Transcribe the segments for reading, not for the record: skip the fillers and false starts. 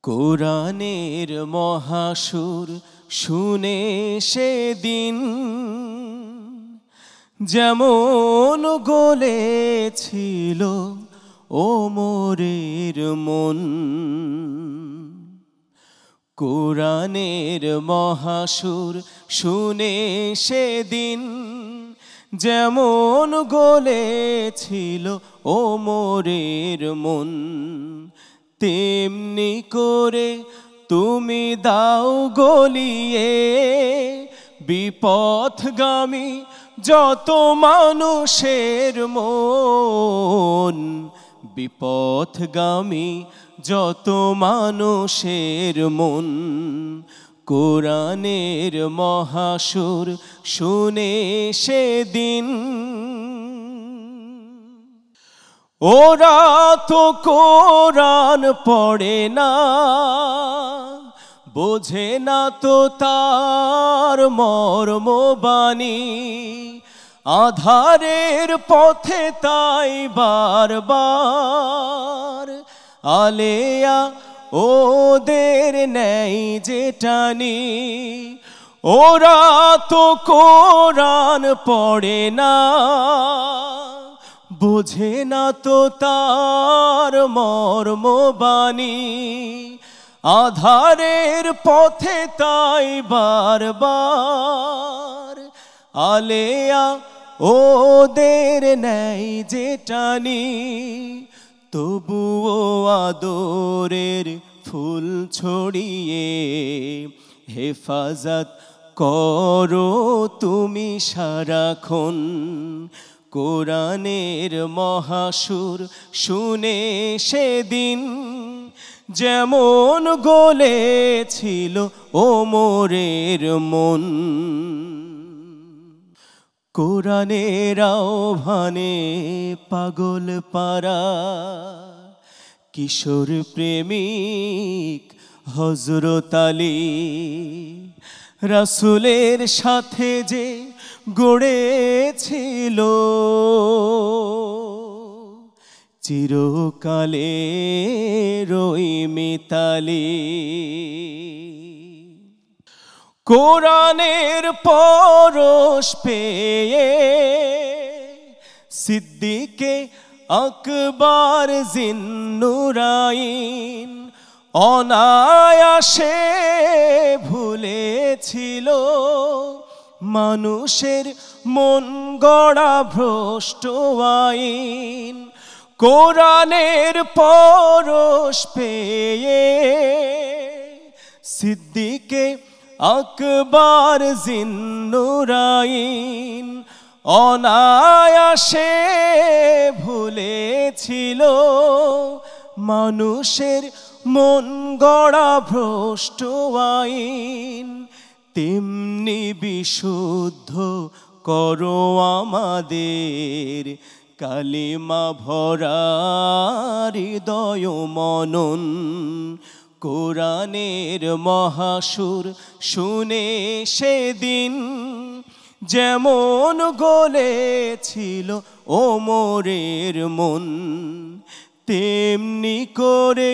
কোরআনের মহাসুর শুনে সেদিন যেমন গলেছিল ওমরের মন। কোরআনের মহাসুর শুনে সেদিন যেমন গলেছিল ওমরের মন, তেমনি করে তুমি দাও গলিয়ে বিপথগামী যত মানুষের মন। বিপথগামী যত মানুষের মন কোরআনের মহাসুর শুনে সেদিন। ওরা তো কোরআন পড়ে না, বোঝে না তো তার মর্মবাণী, আধারের পথে তাই বারবার আলেয়া ওদের নেই যে টানি। ওরা তো কোরআন পড়ে না, বোঝে না তো তার মর্মবাণী, আধারের পথে তাই বারবার আলেয়া ওদের নেই যে টানি। তবুও আদরের ফুল ছড়িয়ে হেফাজত করো তুমি সারাক্ষণ। কোরআনের মহাসুর শুনে সেদিন যেমন গলেছিল ওমরের মন। কোরআনের আহ্বানে পাগল পারা কিশোর প্রেমিক হযরত আলী রাসূলের সাথে যে গড়েছিল চিরকালের ওই মিতালি। কোরআনের পরশ পেয়ে সিদ্দিকে আকবর জিন্নুরাইন অনায়াসে ভুলেছিল মানুষের মন গড়া ভ্রষ্ট আইন। কোরআনের পরশ পেয়ে সিদ্দিকে আকবর জিন্নুরাইন অনায়াসে ভুলেছিল মানুষের মন গড়া ভ্রষ্ট আইন। তেমনি বিশুদ্ধ করো আমাদের কালিমা ভরা হৃদয় মনন। কোরআনের মহাসুর শুনে সেদিন যেমন গলেছিল ওমরের মন, তেমনি করে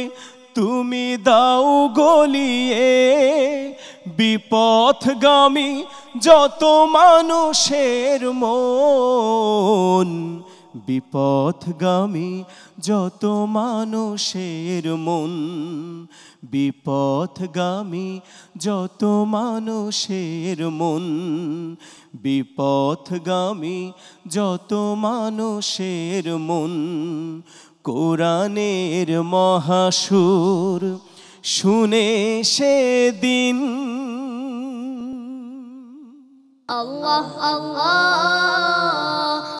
তুমি দাও গলিয়ে বিপথগামী যত মানুষের মন। বিপথগামী যত মানুষের মন, বিপথগামী যত মানুষের মন, বিপথগামী যত মানুষের মন। কোরআনের মহাসুর শুনে সেদিন। আল্লাহ আল্লাহ